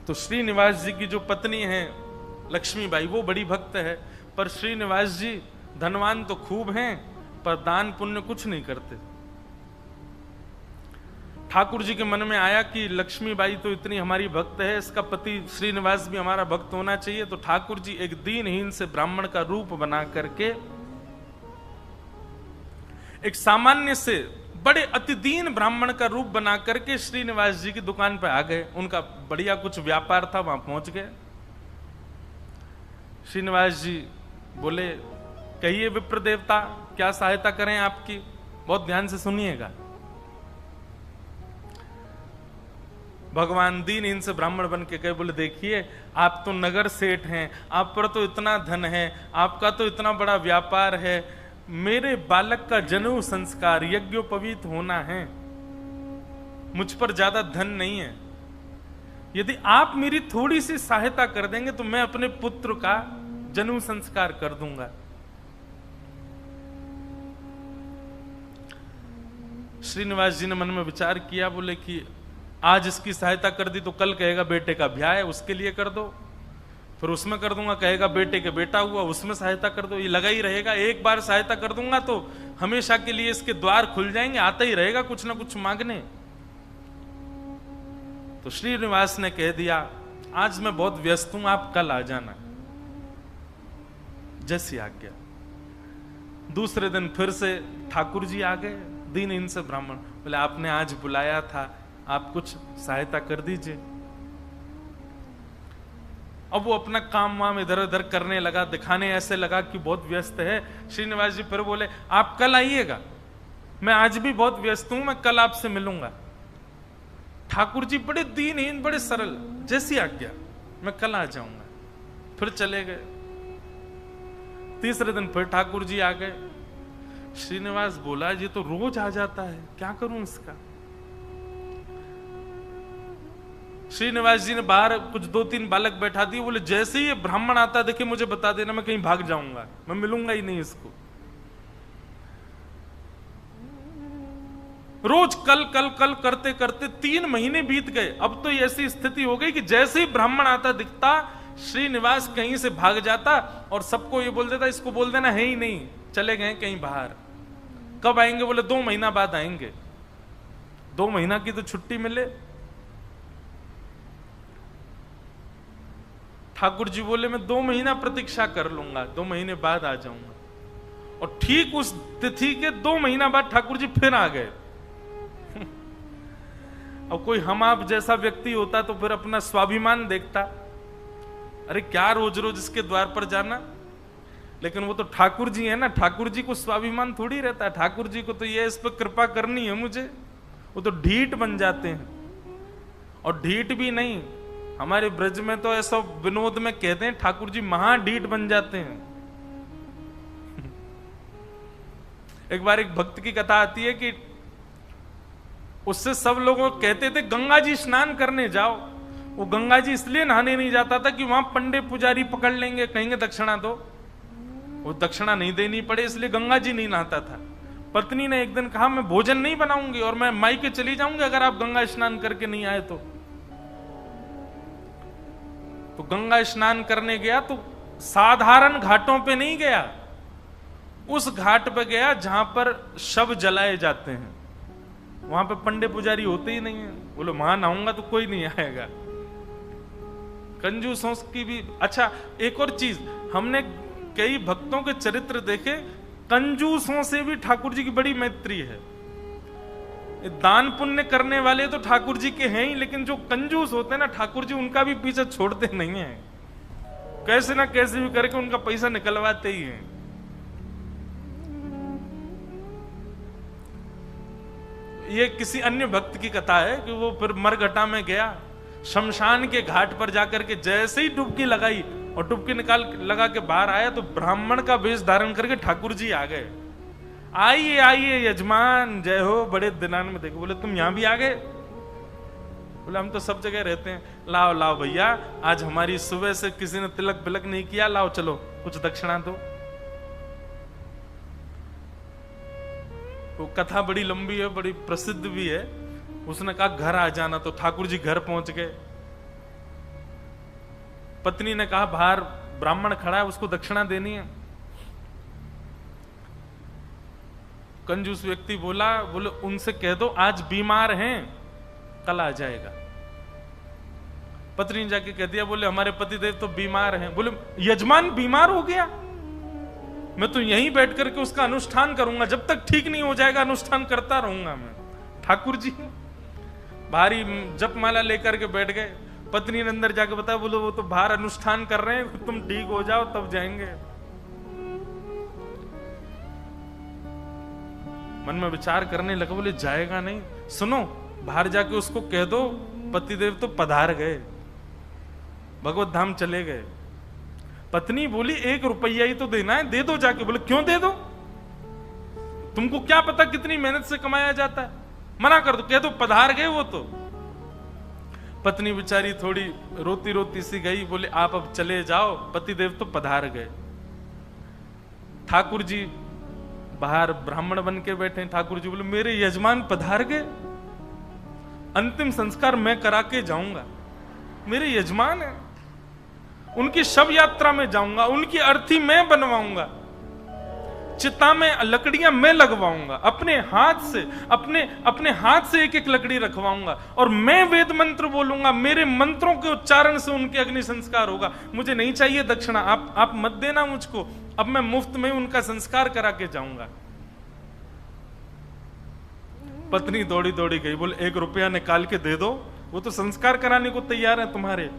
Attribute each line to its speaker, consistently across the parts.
Speaker 1: तो श्रीनिवास जी की जो पत्नी है लक्ष्मीबाई, वो बड़ी भक्त है, पर श्रीनिवास जी धनवान तो खूब हैं पर दान पुण्य कुछ नहीं करते। ठाकुर जी के मन में आया कि लक्ष्मीबाई तो इतनी हमारी भक्त है, इसका पति श्रीनिवास भी हमारा भक्त होना चाहिए। तो ठाकुर जी एक दीनहीन से ब्राह्मण का रूप बना करके एक सामान्य से बड़े अति दीन ब्राह्मण का रूप बना करके श्रीनिवास जी की दुकान पर आ गए। उनका बढ़िया कुछ व्यापार था, वहां पहुंच गए। श्रीनिवास जी बोले, कहिए विप्र देवता, क्या सहायता करें आपकी? बहुत ध्यान से सुनिएगा। भगवान दीनहीन से ब्राह्मण बन के गए। बोले, देखिए आप तो नगर सेठ हैं, आप पर तो इतना धन है, आपका तो इतना बड़ा व्यापार है, मेरे बालक का जनेऊ संस्कार यज्ञोपवीत होना है, मुझ पर ज्यादा धन नहीं है। यदि आप मेरी थोड़ी सी सहायता कर देंगे तो मैं अपने पुत्र का जनेऊ संस्कार कर दूंगा। श्रीनिवास जी ने मन में विचार किया, बोले कि आज इसकी सहायता कर दी तो कल कहेगा बेटे का ब्याह है, उसके लिए कर दो, फिर उसमें कर दूंगा, कहेगा बेटे के बेटा हुआ, उसमें सहायता कर दो। ये लगा ही रहेगा, एक बार सहायता कर दूंगा तो हमेशा के लिए इसके द्वार खुल जाएंगे, आता ही रहेगा कुछ ना कुछ मांगने। तो श्रीनिवास ने कह दिया, आज मैं बहुत व्यस्त हूं, आप कल आ जाना। जैसी आज्ञा। दूसरे दिन फिर से ठाकुर जी आ गए, दीनहीन से ब्राह्मण। बोले, आपने आज बुलाया था, आप कुछ सहायता कर दीजिए। अब वो अपना काम वाम इधर उधर करने लगा, दिखाने ऐसे लगा कि बहुत व्यस्त है। श्रीनिवास जी फिर बोले, आप कल आइएगा, मैं आज भी बहुत व्यस्त हूं, मैं कल आपसे मिलूंगा। ठाकुर जी बड़े दीनहीन, बड़े सरल, जैसी आज्ञा, मैं कल आ जाऊंगा। फिर चले गए। तीसरे दिन फिर ठाकुर जी आ गए। श्रीनिवास बोला, ये तो रोज आ जाता है, क्या करूं इसका? श्रीनिवास जी ने बाहर कुछ 2-3 बालक बैठा दिए। बोले, जैसे ही ये ब्राह्मण आता देखे मुझे बता देना, मैं कहीं भाग जाऊंगा, मैं मिलूंगा ही नहीं इसको। रोज कल कल कल करते करते 3 महीने बीत गए। अब तो ऐसी स्थिति हो गई कि जैसे ही ब्राह्मण आता दिखता, श्रीनिवास कहीं से भाग जाता और सबको ये बोल देता, इसको बोल देना है ही नहीं, चले गए कहीं बाहर। कब आएंगे? बोले 2 महीना बाद आएंगे। 2 महीना की तो छुट्टी मिले। ठाकुर जी बोले, मैं 2 महीना प्रतीक्षा कर लूंगा, 2 महीने बाद आ जाऊंगा। और ठीक उस तिथि के 2 महीना बाद ठाकुर जी फिर आ गए। अब कोई हम आप जैसा व्यक्ति होता तो फिर अपना स्वाभिमान देखता, अरे क्या रोज रोज इसके द्वार पर जाना। लेकिन वो तो ठाकुर जी है ना, ठाकुर जी को स्वाभिमान थोड़ी रहता है। ठाकुर जी को तो ये इस पर कृपा करनी है मुझे, वो तो ढीठ बन जाते हैं। और ढीठ भी नहीं, हमारे ब्रज में तो ऐसा विनोद में कहते हैं, ठाकुर जी महा ढीठ बन जाते हैं। एक बार एक भक्त की कथा आती है कि उससे सब लोग कहते थे गंगा जी स्नान करने जाओ। वो गंगा जी इसलिए नहाने नहीं जाता था कि वहां पंडे पुजारी पकड़ लेंगे, कहेंगे दक्षिणा दो, वो दक्षिणा नहीं देनी पड़े, इसलिए गंगा जी नहीं नहाता था। पत्नी ने एक दिन कहा, मैं भोजन नहीं बनाऊंगी और मैं मायके चली जाऊंगी अगर आप गंगा स्नान करके नहीं आए तो गंगा स्नान करने गया तो साधारण घाटों पे नहीं गया, उस घाट पे गया जहां पर शव जलाए जाते हैं। वहां पे पंडे पुजारी होते ही नहीं है। बोलो वहां नहाऊंगा तो कोई नहीं आएगा। कंजूसों की भी। अच्छा, एक और चीज, हमने कई भक्तों के चरित्र देखे, कंजूसों से भी ठाकुर जी की बड़ी मैत्री है। दान पुण्य करने वाले तो ठाकुर जी के हैं ही, लेकिन जो कंजूस होते हैं ना, ठाकुर जी उनका भी पीछे छोड़ते नहीं है, कैसे ना कैसे भी करके उनका पैसा निकलवाते ही हैं। ये किसी अन्य भक्त की कथा है कि वो फिर मरघटा में गया, शमशान के घाट पर जाकर के जैसे ही डुबकी लगाई और डुबकी निकाल लगा के बाहर आया तो ब्राह्मण का वेश धारण करके ठाकुर जी आ गए। आइए आइए यजमान, जय हो, बड़े दिनान में देखो। बोले तुम यहां भी आ गए? बोले हम तो सब जगह रहते हैं। लाओ लाओ भैया, आज हमारी सुबह से किसी ने तिलक बिलक नहीं किया, लाओ चलो कुछ दक्षिणा दो। वो कथा बड़ी लंबी है, बड़ी प्रसिद्ध भी है। उसने कहा घर आ जाना, तो ठाकुर जी घर पहुंच गए। पत्नी ने कहा बाहर ब्राह्मण खड़ा है, उसको दक्षिणा देनी है। कंजूस व्यक्ति बोले उनसे कह दो आज बीमार हैं, कल आ जाएगा। पत्नी ने जाके कह दिया, बोले हमारे पतिदेव तो बीमार हैं। बोले यजमान बीमार हो गया, मैं तो यहीं बैठ करके उसका अनुष्ठान करूंगा, जब तक ठीक नहीं हो जाएगा अनुष्ठान करता रहूंगा मैं। ठाकुर जी भारी जपमाला लेकर के बैठ गए। पत्नी ने अंदर जाके बताया, बोलो वो तो बाहर अनुष्ठान कर रहे हैं, तुम ठीक हो जाओ तब जाएंगे। मन में विचार करने लगा, बोले जाएगा नहीं, सुनो बाहर जाके उसको कह दो पतिदेव तो पधार गए, भगवत धाम चले गए। पत्नी बोली 1 रुपया ही तो देना है, दे दो जाके। बोले क्यों दे दो, तुमको क्या पता कितनी मेहनत से कमाया जाता है, मना कर दो, कह दो पधार गए वो तो। पत्नी बेचारी थोड़ी रोती रोती सी गई, बोले आप अब चले जाओ, पतिदेव तो पधार गए। ठाकुर जी बाहर ब्राह्मण बन के बैठे। ठाकुर जी बोले मेरे यजमान पधार गए, अंतिम संस्कार मैं करा के जाऊंगा, मेरे यजमान है, उनकी शव यात्रा में जाऊंगा, उनकी अर्थी मैं बनवाऊंगा, चिता में लकड़ियां मैं लगवाऊंगा, अपने हाथ से अपने हाथ से एक एक लकड़ी रखवाऊंगा, और मैं वेद मंत्र बोलूंगा, मेरे मंत्रों के उच्चारण से उनके अग्नि संस्कार होगा। मुझे नहीं चाहिए दक्षिणा, आप मत देना मुझको, अब मैं मुफ्त में उनका संस्कार करा के जाऊंगा। पत्नी दौड़ी दौड़ी गई, बोले 1 रुपया निकाल के दे दो, वो तो संस्कार कराने को तैयार है तुम्हारे।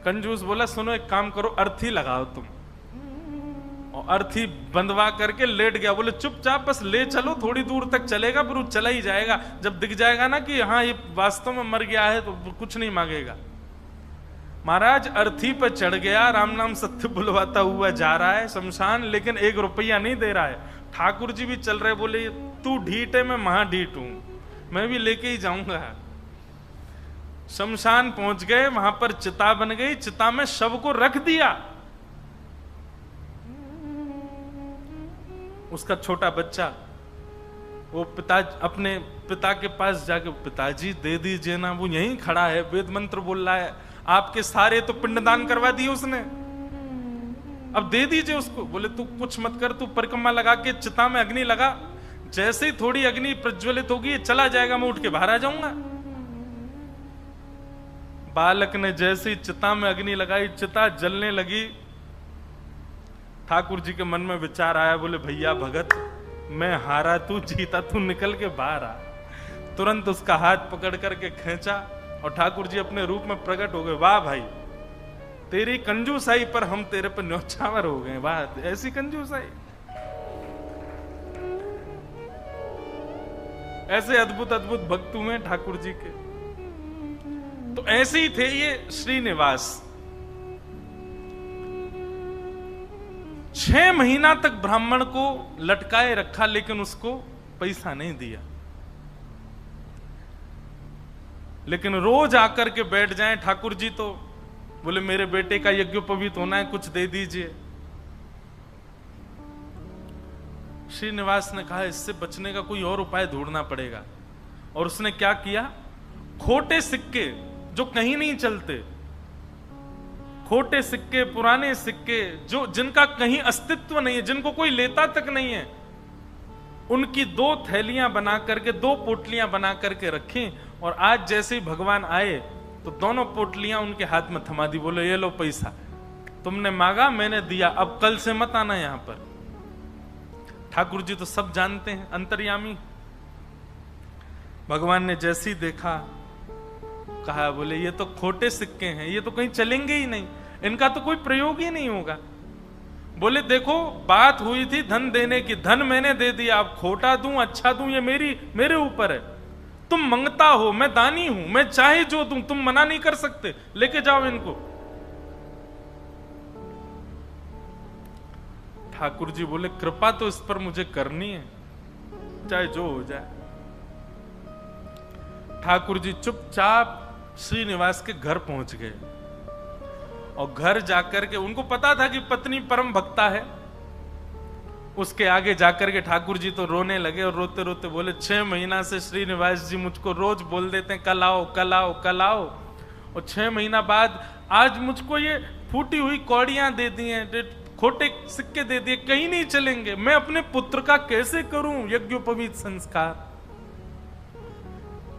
Speaker 1: कंजूस बोला सुनो एक काम करो, अर्थी लगाओ तुम, और अर्थी बंधवा करके लेट गया। बोले चुपचाप बस ले चलो, थोड़ी दूर तक चलेगा, फिर वो चला ही जाएगा, जब दिख जाएगा ना कि हाँ ये वास्तव में मर गया है तो कुछ नहीं मांगेगा। महाराज अर्थी पर चढ़ गया, राम नाम सत्य बुलवाता हुआ जा रहा है शमशान, लेकिन 1 रुपया नहीं दे रहा है। ठाकुर जी भी चल रहे, बोले तू ढीठ है, मैं महाढीठ हूं, मैं भी लेके ही जाऊंगा। शमशान पहुंच गए, वहां पर चिता बन गई, चिता में शव को रख दिया। उसका छोटा बच्चा वो अपने पिता के पास जाके, पिताजी दे दीजिए ना, वो यहीं खड़ा है, वेद मंत्र बोल रहा है, आपके सारे तो पिंडदान करवा दिए उसने, अब दे दीजिए उसको। बोले तू कुछ मत कर, तू परिक्रमा लगा के चिता में अग्नि लगा, जैसे ही थोड़ी अग्नि प्रज्वलित होगी चला जाएगा, मैं उठ के बाहर आ जाऊंगा। बालक ने जैसे ही चिता में अग्नि लगाई, चिता जलने लगी। ठाकुर जी के मन में विचार आया, बोले भैया भगत, मैं हारा तू जीता, तू निकल के बाहर आ। तुरंत उसका हाथ पकड़ करके खींचा और ठाकुर जी अपने रूप में प्रकट हो गए। वाह भाई, तेरी कंजूसाई पर हम तेरे पर न्यौछावर हो गए, वाह ऐसी कंजूसाई। ऐसे अद्भुत अद्भुत भक्त हुए ठाकुर जी के। तो ऐसे ही थे ये श्रीनिवास। 6 महीना तक ब्राह्मण को लटकाए रखा, लेकिन उसको पैसा नहीं दिया। लेकिन रोज आकर के बैठ जाएं ठाकुर जी, तो बोले मेरे बेटे का यज्ञोपवीत होना है, कुछ दे दीजिए। श्रीनिवास ने कहा इससे बचने का कोई और उपाय ढूंढना पड़ेगा। और उसने क्या किया, खोटे सिक्के जो कहीं नहीं चलते, खोटे सिक्के, पुराने सिक्के जो जिनका कहीं अस्तित्व नहीं है, जिनको कोई लेता तक नहीं है, उनकी 2 थैलियां बना करके, 2 पोटलियां बना करके रखी। और आज जैसे ही भगवान आए तो दोनों पोटलियां उनके हाथ में थमा दी। बोले ये लो पैसा, तुमने मांगा मैंने दिया, अब कल से मत आना यहां पर। ठाकुर जी तो सब जानते हैं, अंतर्यामी। भगवान ने जैसे ही देखा, कहा बोले ये तो खोटे सिक्के हैं, ये तो कहीं चलेंगे ही नहीं, इनका तो कोई प्रयोग ही नहीं होगा। बोले देखो बात हुई थी धन देने की, धन मैंने दे दिया, अब खोटा दूं अच्छा दूं ये मेरे ऊपर है। तुम मंगता हो, मैं दानी हूं, मैं चाहे जो दूं, तुम मना नहीं कर सकते, लेके जाओ इनको। ठाकुर जी बोले कृपा तो इस पर मुझे करनी है, चाहे जो हो जाए। ठाकुर जी चुपचाप श्रीनिवास के घर पहुंच गए। और घर जाकर के उनको पता था कि पत्नी परम भक्ता है, उसके आगे जाकर के ठाकुर जी तो रोने लगे और रोते रोते बोले 6 महीना से श्रीनिवास जी मुझको रोज बोल देते हैं कल आओ कल आओ कल आओ, और 6 महीना बाद आज मुझको ये फूटी हुई कौड़ियां दे दी हैं, खोटे सिक्के दे दिए, कहीं नहीं चलेंगे, मैं अपने पुत्र का कैसे करूं यज्ञोपवीत संस्कार।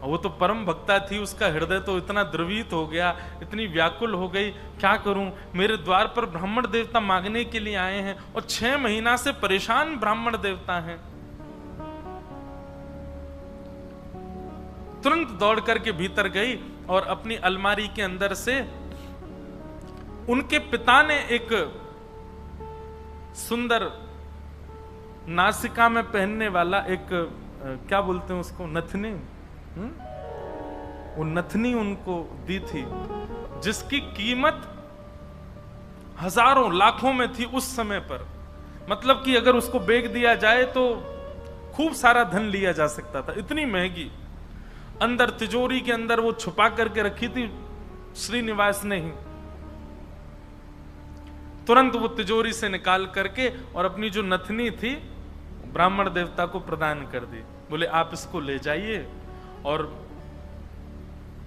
Speaker 1: वो तो परम भक्ता थी, उसका हृदय तो इतना द्रवित हो गया, इतनी व्याकुल हो गई, क्या करूं, मेरे द्वार पर ब्राह्मण देवता मांगने के लिए आए हैं और 6 महीना से परेशान ब्राह्मण देवता हैं। तुरंत दौड़ करके भीतर गई और अपनी अलमारी के अंदर से उनके पिता ने एक सुंदर नासिका में पहनने वाला एक क्या बोलते हैं उसको, नथनी, वो नथनी उनको दी थी, जिसकी कीमत हजारों लाखों में थी उस समय पर। मतलब कि अगर उसको बेच दिया जाए तो खूब सारा धन लिया जा सकता था, इतनी महंगी। अंदर तिजोरी के अंदर वो छुपा करके रखी थी श्रीनिवास ने ही। तुरंत वो तिजोरी से निकाल करके और अपनी जो नथनी थी ब्राह्मण देवता को प्रदान कर दी। बोले आप इसको ले जाइए और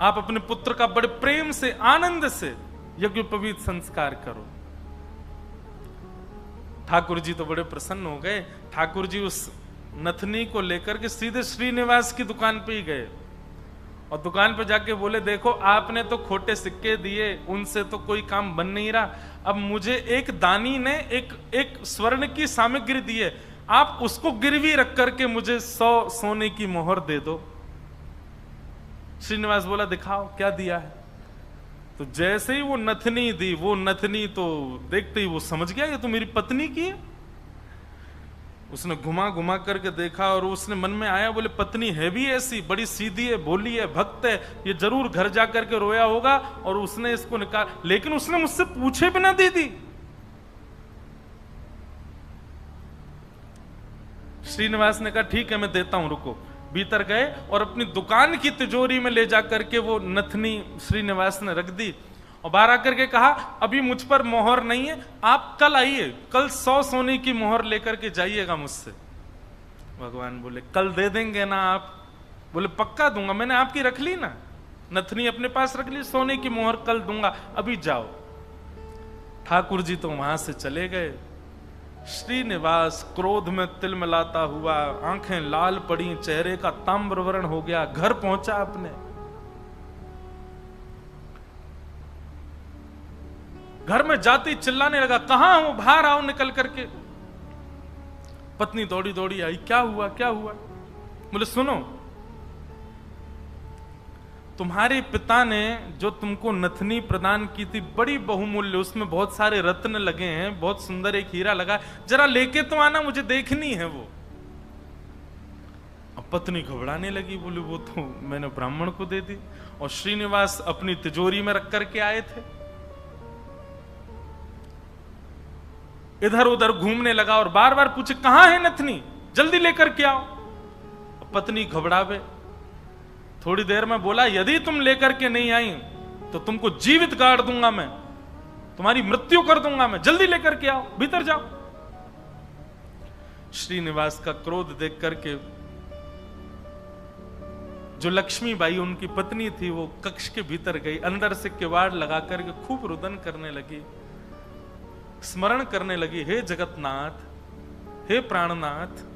Speaker 1: आप अपने पुत्र का बड़े प्रेम से आनंद से यज्ञोपवीत संस्कार करो। ठाकुर जी तो बड़े प्रसन्न हो गए। ठाकुर जी उस नथनी को लेकर के सीधे श्रीनिवास की दुकान पे ही गए और दुकान पे जाके बोले देखो आपने तो खोटे सिक्के दिए, उनसे तो कोई काम बन नहीं रहा, अब मुझे एक दानी ने एक स्वर्ण की सामग्री दी है, आप उसको गिरवी रख करके मुझे 100 सोने की मोहर दे दो। श्रीनिवास बोला दिखाओ क्या दिया है। तो जैसे ही वो नथनी दी, वो नथनी तो देखते ही वो समझ गया ये तो मेरी पत्नी की है। उसने घुमा घुमा करके देखा और उसने मन में आया, बोले पत्नी है भी ऐसी, बड़ी सीधी है, भोली है, भक्त है, ये जरूर घर जा करके रोया होगा और उसने इसको निकाल, लेकिन उसने मुझसे पूछे बिना दे दी। श्रीनिवास ने कहा ठीक है मैं देता हूं, रुको। भीतर गए और अपनी दुकान की तिजोरी में ले जाकर के वो नथनी श्रीनिवास ने रख दी और बाहर आकर के कहा अभी मुझ पर मोहर नहीं है, आप कल आइए, कल 100 सोने की मोहर लेकर के जाइएगा मुझसे। भगवान बोले कल दे देंगे ना आप? बोले पक्का दूंगा, मैंने आपकी रख ली ना, नथनी अपने पास रख ली, सोने की मोहर कल दूंगा, अभी जाओ। ठाकुर जी तो वहां से चले गए। श्रीनिवास क्रोध में तिलमिलाता हुआ, आंखें लाल पड़ी, चेहरे का ताम्रवर्ण हो गया, घर पहुंचा अपने। घर में जाती चिल्लाने लगा कहां हो, बाहर आओ निकल करके। पत्नी दौड़ी दौड़ी आई, क्या हुआ क्या हुआ? बोले सुनो, तुम्हारे पिता ने जो तुमको नथनी प्रदान की थी बड़ी बहुमूल्य, उसमें बहुत सारे रत्न लगे हैं, बहुत सुंदर एक हीरा लगा, जरा लेके तो आना, मुझे देखनी है वो। अब पत्नी घबराने लगी, बोली वो तो मैंने ब्राह्मण को दे दी और श्रीनिवास अपनी तिजोरी में रख करके आए थे। इधर उधर घूमने लगा और बार बार पूछे कहां है नथनी, जल्दी लेकर के आओ। पत्नी घबरावे, थोड़ी देर में बोला यदि तुम लेकर के नहीं आई तो तुमको जीवित गाड़ दूंगा मैं, तुम्हारी मृत्यु कर दूंगा मैं, जल्दी लेकर के आओ, भीतर जाओ। श्रीनिवास का क्रोध देख करके जो लक्ष्मीबाई उनकी पत्नी थी वो कक्ष के भीतर गई, अंदर से किवाड़ लगा करके खूब रुदन करने लगी, स्मरण करने लगी, हे जगतनाथ, हे प्राणनाथ,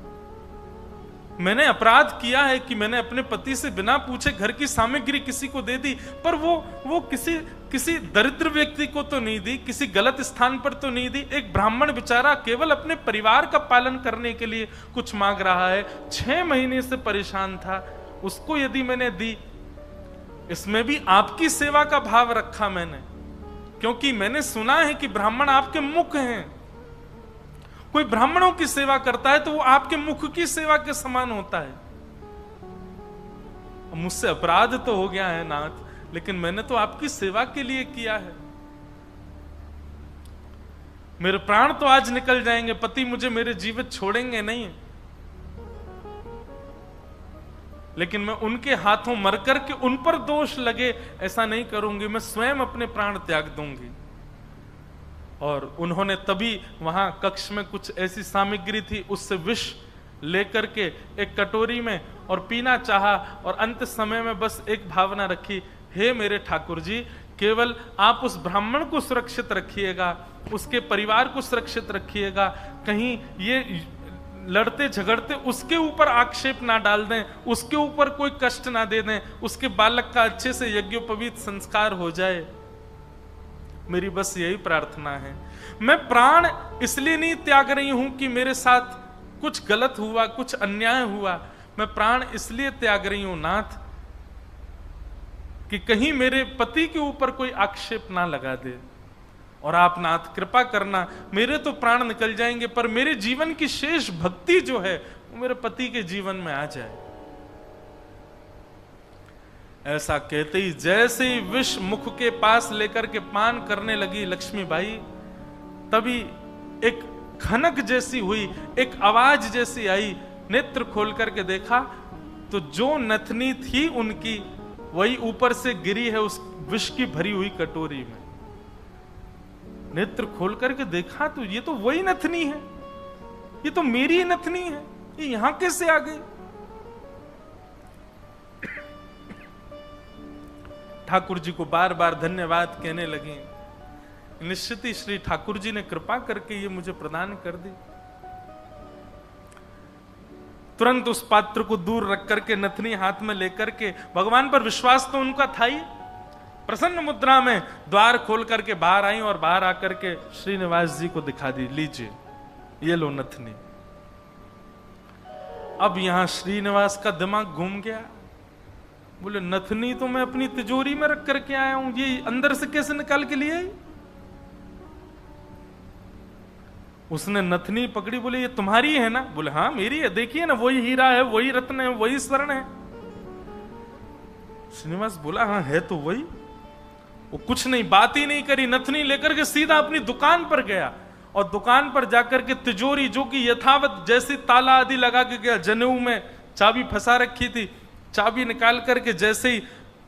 Speaker 1: मैंने अपराध किया है कि मैंने अपने पति से बिना पूछे घर की सामग्री किसी को दे दी, पर वो किसी दरिद्र व्यक्ति को तो नहीं दी, किसी गलत स्थान पर तो नहीं दी। एक ब्राह्मण बेचारा केवल अपने परिवार का पालन करने के लिए कुछ मांग रहा है, 6 महीने से परेशान था, उसको यदि मैंने दी, इसमें भी आपकी सेवा का भाव रखा मैंने, क्योंकि मैंने सुना है कि ब्राह्मण आपके मुख हैं, कोई ब्राह्मणों की सेवा करता है तो वो आपके मुख की सेवा के समान होता है। मुझसे अपराध तो हो गया है नाथ, लेकिन मैंने तो आपकी सेवा के लिए किया है। मेरे प्राण तो आज निकल जाएंगे, पति मुझे मेरे जीवित छोड़ेंगे नहीं, लेकिन मैं उनके हाथों मर करके उन पर दोष लगे ऐसा नहीं करूंगी, मैं स्वयं अपने प्राण त्याग दूंगी। और उन्होंने तभी वहां कक्ष में कुछ ऐसी सामग्री थी, उससे विष लेकर के एक कटोरी में और पीना चाहा, और अंत समय में बस एक भावना रखी, हे मेरे ठाकुर जी, केवल आप उस ब्राह्मण को सुरक्षित रखिएगा, उसके परिवार को सुरक्षित रखिएगा, कहीं ये लड़ते झगड़ते उसके ऊपर आक्षेप ना डाल दें, उसके ऊपर कोई कष्ट ना दे दें, उसके बालक का अच्छे से यज्ञोपवीत संस्कार हो जाए। मेरी बस यही प्रार्थना है। मैं प्राण इसलिए नहीं त्याग रही हूं कि मेरे साथ कुछ गलत हुआ, कुछ अन्याय हुआ। मैं प्राण इसलिए त्याग रही हूं नाथ कि कहीं मेरे पति के ऊपर कोई आक्षेप ना लगा दे, और आप नाथ कृपा करना, मेरे तो प्राण निकल जाएंगे पर मेरे जीवन की शेष भक्ति जो है वो मेरे पति के जीवन में आ जाए। ऐसा कहते ही जैसे ही विष मुख के पास लेकर के पान करने लगी लक्ष्मीबाई, तभी एक खनक जैसी हुई, एक आवाज जैसी आई। नेत्र खोल करके देखा तो जो नथनी थी उनकी, वही ऊपर से गिरी है उस विष की भरी हुई कटोरी में। नेत्र खोल करके देखा तो ये तो वही नथनी है, ये तो मेरी नथनी है, ये यहां कैसे आ गई? ठाकुर जी को बार बार धन्यवाद कहने लगे। निश्चित ही श्री ठाकुर जी ने कृपा करके ये मुझे प्रदान कर दी। तुरंत उस पात्र को दूर रख करके नथनी हाथ में लेकर के, भगवान पर विश्वास तो उनका था ही, प्रसन्न मुद्रा में द्वार खोल करके बाहर आई और बाहर आकर के श्रीनिवास जी को दिखा दी, लीजिए ये लो नथनी। अब यहां श्रीनिवास का दिमाग घूम गया। बोले नथनी तो मैं अपनी तिजोरी में रख करके आया हूं, ये अंदर से कैसे निकाल के लिए आई? उसने नथनी पकड़ी, बोले ये तुम्हारी है ना? बोले हाँ मेरी है, देखिए ना वही हीरा है, वही रत्न है, वही स्वर्ण है। श्रीनिवास बोला हाँ है तो वही। वो कुछ नहीं, बात ही नहीं करी, नथनी लेकर के सीधा अपनी दुकान पर गया, और दुकान पर जाकर के तिजोरी जो कि यथावत जैसी ताला आदि लगा के गया, जनेऊ में चाबी फंसा रखी थी, चाबी निकाल करके जैसे ही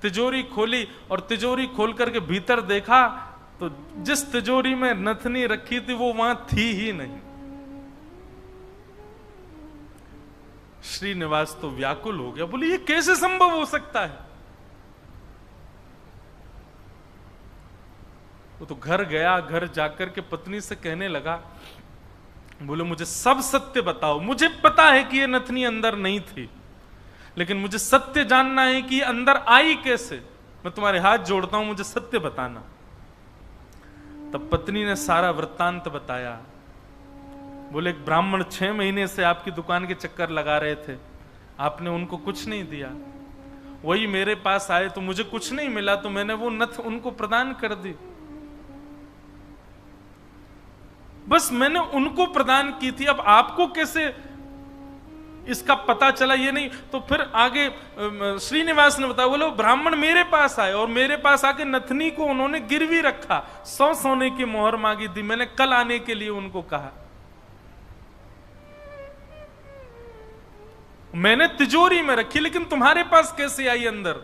Speaker 1: तिजोरी खोली और तिजोरी खोल करके भीतर देखा तो जिस तिजोरी में नथनी रखी थी वो वहां थी ही नहीं। श्रीनिवास तो व्याकुल हो गया, बोले ये कैसे संभव हो सकता है? वो तो घर गया, घर जाकर के पत्नी से कहने लगा, बोले मुझे सब सत्य बताओ, मुझे पता है कि ये नथनी अंदर नहीं थी, लेकिन मुझे सत्य जानना है कि ये अंदर आई कैसे। मैं तुम्हारे हाथ जोड़ता हूं, मुझे सत्य बताना। तब पत्नी ने सारा वृत्तांत बताया। बोले एक ब्राह्मण 6 महीने से आपकी दुकान के चक्कर लगा रहे थे, आपने उनको कुछ नहीं दिया, वही मेरे पास आए तो मुझे कुछ नहीं मिला, तो मैंने वो नथ उनको प्रदान कर दी। बस मैंने उनको प्रदान की थी, अब आपको कैसे इसका पता चला ये नहीं। तो फिर आगे श्रीनिवास ने बताया, बोले ब्राह्मण मेरे पास आए और मेरे पास आके नथनी को उन्होंने गिरवी रखा, 100 सोने की मोहर मांगी थी, मैंने कल आने के लिए उनको कहा, मैंने तिजोरी में रखी, लेकिन तुम्हारे पास कैसे आई अंदर?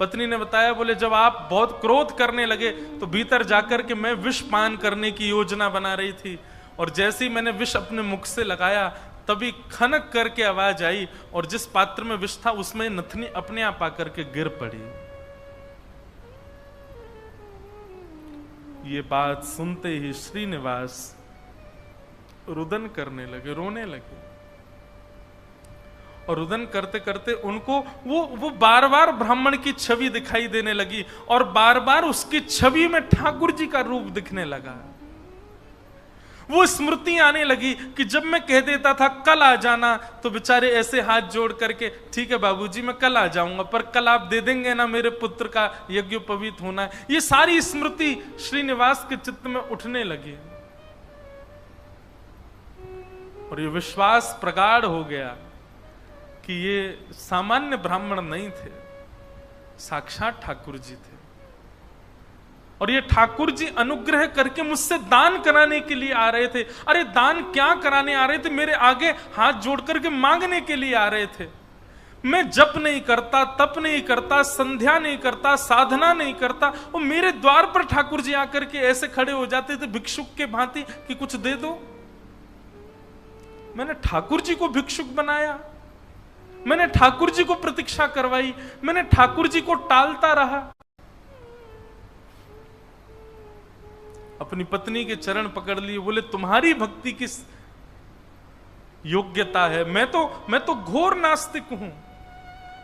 Speaker 1: पत्नी ने बताया, बोले जब आप बहुत क्रोध करने लगे तो भीतर जाकर के मैं विष पान करने की योजना बना रही थी, और जैसे ही मैंने विष अपने मुख से लगाया तभी खनक करके आवाज आई, और जिस पात्र में विष था उसमें नथनी अपने आप आकर के गिर पड़ी। ये बात सुनते ही श्रीनिवास रुदन करने लगे, रोने लगे, और रुदन करते करते उनको वो बार बार ब्राह्मण की छवि दिखाई देने लगी, और बार बार उसकी छवि में ठाकुर जी का रूप दिखने लगा। वो स्मृति आने लगी कि जब मैं कह देता था कल आ जाना, तो बेचारे ऐसे हाथ जोड़ करके, ठीक है बाबूजी मैं कल आ जाऊंगा, पर कल आप दे देंगे ना मेरे पुत्र का यज्ञोपवीत होना है। ये सारी स्मृति श्रीनिवास के चित्त में उठने लगी, और ये विश्वास प्रगाढ़ हो गया कि ये सामान्य ब्राह्मण नहीं थे, साक्षात ठाकुर जी थे, और ये ठाकुर जी अनुग्रह करके मुझसे दान कराने के लिए आ रहे थे। अरे दान क्या कराने आ रहे थे, मेरे आगे हाथ जोड़ करके मांगने के लिए आ रहे थे। मैं जप नहीं करता, तप नहीं करता, संध्या नहीं करता, साधना नहीं करता, वो मेरे द्वार पर ठाकुर जी आकर के ऐसे खड़े हो जाते थे भिक्षुक के भांति कि कुछ दे दो। मैंने ठाकुर जी को भिक्षुक बनाया, मैंने ठाकुर जी को प्रतीक्षा करवाई, मैंने ठाकुर जी को टालता रहा। अपनी पत्नी के चरण पकड़ लिए, बोले तुम्हारी भक्ति किस योग्यता है? मैं तो घोर नास्तिक हूं,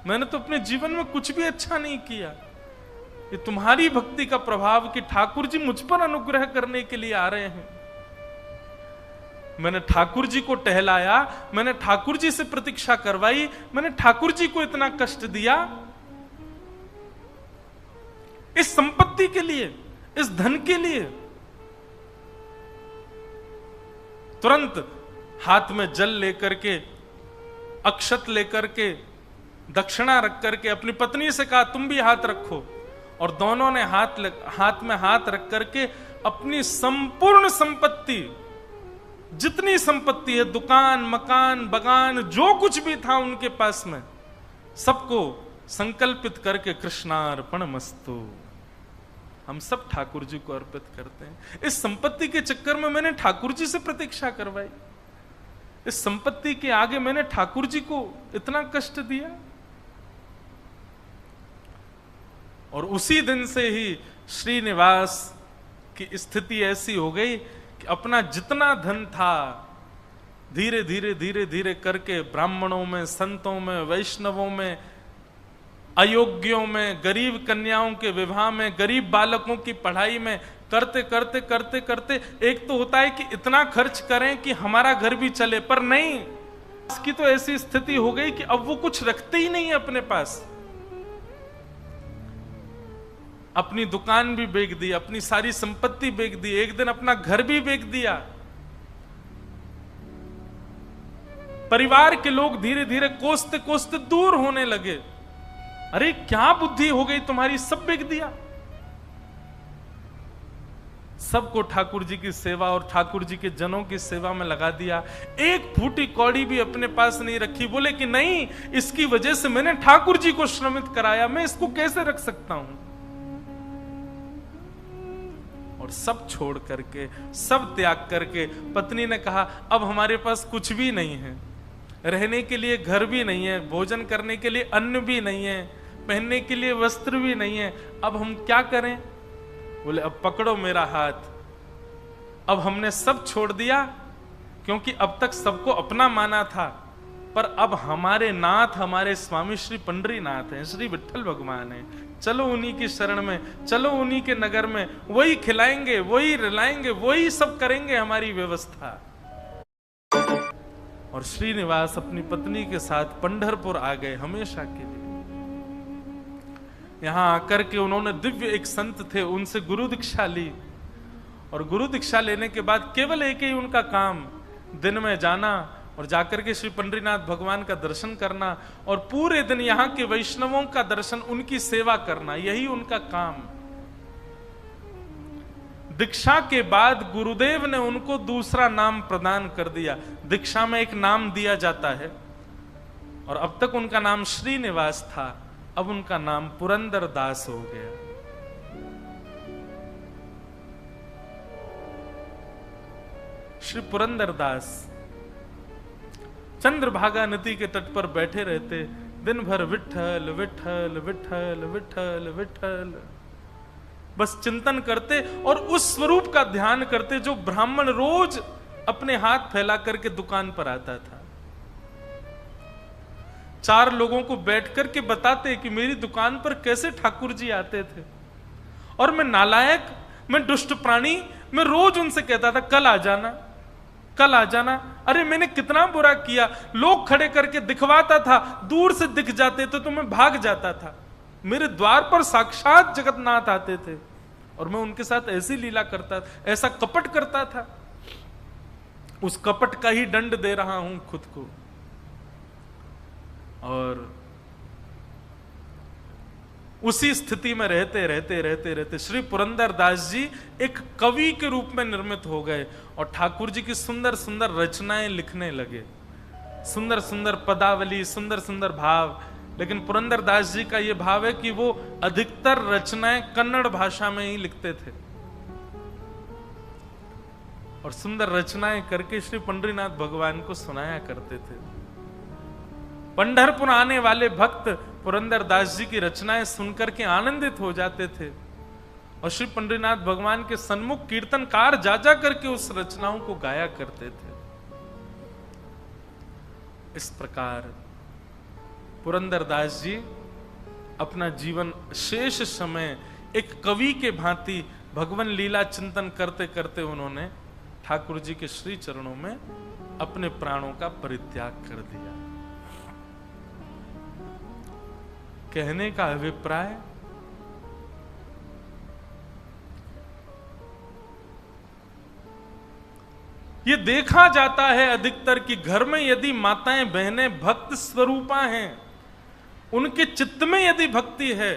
Speaker 1: मैंने तो अपने जीवन में कुछ भी अच्छा नहीं किया। ये तुम्हारी भक्ति का प्रभाव कि ठाकुर जी मुझ पर अनुग्रह करने के लिए आ रहे हैं। मैंने ठाकुर जी को टहलाया, मैंने ठाकुर जी से प्रतीक्षा करवाई, मैंने ठाकुर जी को इतना कष्ट दिया इस संपत्ति के लिए, इस धन के लिए। तुरंत हाथ में जल लेकर के, अक्षत लेकर के, दक्षिणा रख करके अपनी पत्नी से कहा तुम भी हाथ रखो, और दोनों ने हाथ में हाथ रख करके अपनी संपूर्ण संपत्ति, जितनी संपत्ति है, दुकान, मकान, बगान, जो कुछ भी था उनके पास में, सबको संकल्पित करके कृष्णार्पणमस्तु, हम सब ठाकुर जी को अर्पित करते हैं। इस संपत्ति के चक्कर में मैंने ठाकुर जी से प्रतीक्षा करवाई, इस संपत्ति के आगे मैंने ठाकुर जी को इतना कष्ट दिया। और उसी दिन से ही श्रीनिवास की स्थिति ऐसी हो गई कि अपना जितना धन था धीरे धीरे धीरे धीरे करके ब्राह्मणों में, संतों में, वैष्णवों में, अयोग्यों में, गरीब कन्याओं के विवाह में, गरीब बालकों की पढ़ाई में करते करते करते करते एक तो होता है कि इतना खर्च करें कि हमारा घर भी चले, पर नहीं, इसकी तो ऐसी स्थिति हो गई कि अब वो कुछ रखते ही नहीं है अपने पास। अपनी दुकान भी बेच दी, अपनी सारी संपत्ति बेच दी, एक दिन अपना घर भी बेच दिया। परिवार के लोग धीरे धीरे कोसते कोसते दूर होने लगे। अरे क्या बुद्धि हो गई तुम्हारी, सब बेच दिया। सबको ठाकुर जी की सेवा और ठाकुर जी के जनों की सेवा में लगा दिया। एक फूटी कौड़ी भी अपने पास नहीं रखी। बोले कि नहीं, इसकी वजह से मैंने ठाकुर जी को श्रमित कराया, मैं इसको कैसे रख सकता हूं। और सब छोड़ करके, सब त्याग करके पत्नी ने कहा अब हमारे पास कुछ भी नहीं है, रहने के लिए घर भी नहीं है, भोजन करने के लिए अन्न भी नहीं है, पहनने के लिए वस्त्र भी नहीं है, अब हम क्या करें। बोले अब पकड़ो मेरा हाथ। अब हमने सब छोड़ दिया, क्योंकि अब तक सबको अपना माना था, पर अब हमारे नाथ, हमारे स्वामी श्री पंडरीनाथ हैं, श्री विठ्ठल भगवान हैं। चलो उन्हीं की शरण में, चलो उन्हीं के नगर में, वही खिलाएंगे, वही रिलाएंगे, वही सब करेंगे हमारी व्यवस्था। और श्रीनिवास अपनी पत्नी के साथ पंढरपुर आ गए हमेशा के लिए। यहां आकर के उन्होंने दिव्य एक संत थे, उनसे गुरु दीक्षा ली। और गुरु दीक्षा लेने के बाद केवल एक ही उनका काम, दिन में जाना और जाकर के श्री पंडरीनाथ भगवान का दर्शन करना और पूरे दिन यहाँ के वैष्णवों का दर्शन, उनकी सेवा करना, यही उनका काम। दीक्षा के बाद गुरुदेव ने उनको दूसरा नाम प्रदान कर दिया। दीक्षा में एक नाम दिया जाता है, और अब तक उनका नाम श्रीनिवास था, अब उनका नाम पुरंदर दास हो गया। श्री पुरंदर दास चंद्रभागा नदी के तट पर बैठे रहते, दिन भर विठ्ठल विठ्ठल विठ्ठल विठ्ठल विठ्ठल बस चिंतन करते और उस स्वरूप का ध्यान करते जो ब्राह्मण रोज अपने हाथ फैला करके दुकान पर आता था। 4 लोगों को बैठ करके बताते कि मेरी दुकान पर कैसे ठाकुर जी आते थे, और मैं नालायक, मैं दुष्ट प्राणी, मैं रोज उनसे कहता था कल आ जाना, कल आ जाना। अरे मैंने कितना बुरा किया, लोग खड़े करके दिखवाता था, दूर से दिख जाते तो मैं भाग जाता था। मेरे द्वार पर साक्षात जगन्नाथ आते थे और मैं उनके साथ ऐसी लीला करता, ऐसा कपट करता था। उस कपट का ही दंड दे रहा हूं खुद को। और उसी स्थिति में रहते रहते रहते रहते श्री पुरंदर दास जी एक कवि के रूप में निर्मित हो गए और ठाकुर जी की सुंदर सुंदर रचनाएं लिखने लगे। सुंदर सुंदर पदावली, सुंदर सुंदर भाव। लेकिन पुरंदरदास जी का यह भाव है कि वो अधिकतर रचनाएं कन्नड़ भाषा में ही लिखते थे और सुंदर रचनाएं करके श्री पंढरीनाथ भगवान को सुनाया करते थे। पंढरपुर आने वाले भक्त पुरंदरदास जी की रचनाएं सुनकर के आनंदित हो जाते थे और श्री पंढरीनाथ भगवान के सन्मुख कीर्तनकार जा जा करके उस रचनाओं को गाया करते थे। इस प्रकार पुरंदरदास जी अपना जीवन शेष समय एक कवि के भांति भगवान लीला चिंतन करते करते उन्होंने ठाकुर जी के श्री चरणों में अपने प्राणों का परित्याग कर दिया। कहने का अभिप्राय, ये देखा जाता है अधिकतर कि घर में यदि माताएं बहनें भक्त स्वरूपा हैं, उनके चित्त में यदि भक्ति है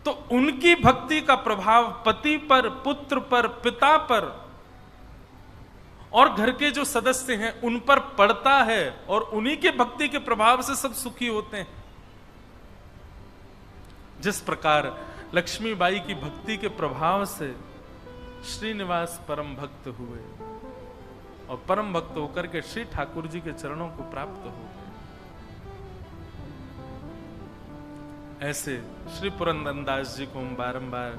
Speaker 1: तो उनकी भक्ति का प्रभाव पति पर, पुत्र पर, पिता पर और घर के जो सदस्य हैं उन पर पड़ता है और उन्हीं के भक्ति के प्रभाव से सब सुखी होते हैं। जिस प्रकार लक्ष्मीबाई की भक्ति के प्रभाव से श्रीनिवास परम भक्त हुए और परम भक्त होकर के श्री ठाकुर जी के चरणों को प्राप्त हो गए, ऐसे श्री पुरंदरदास जी को हम बारंबार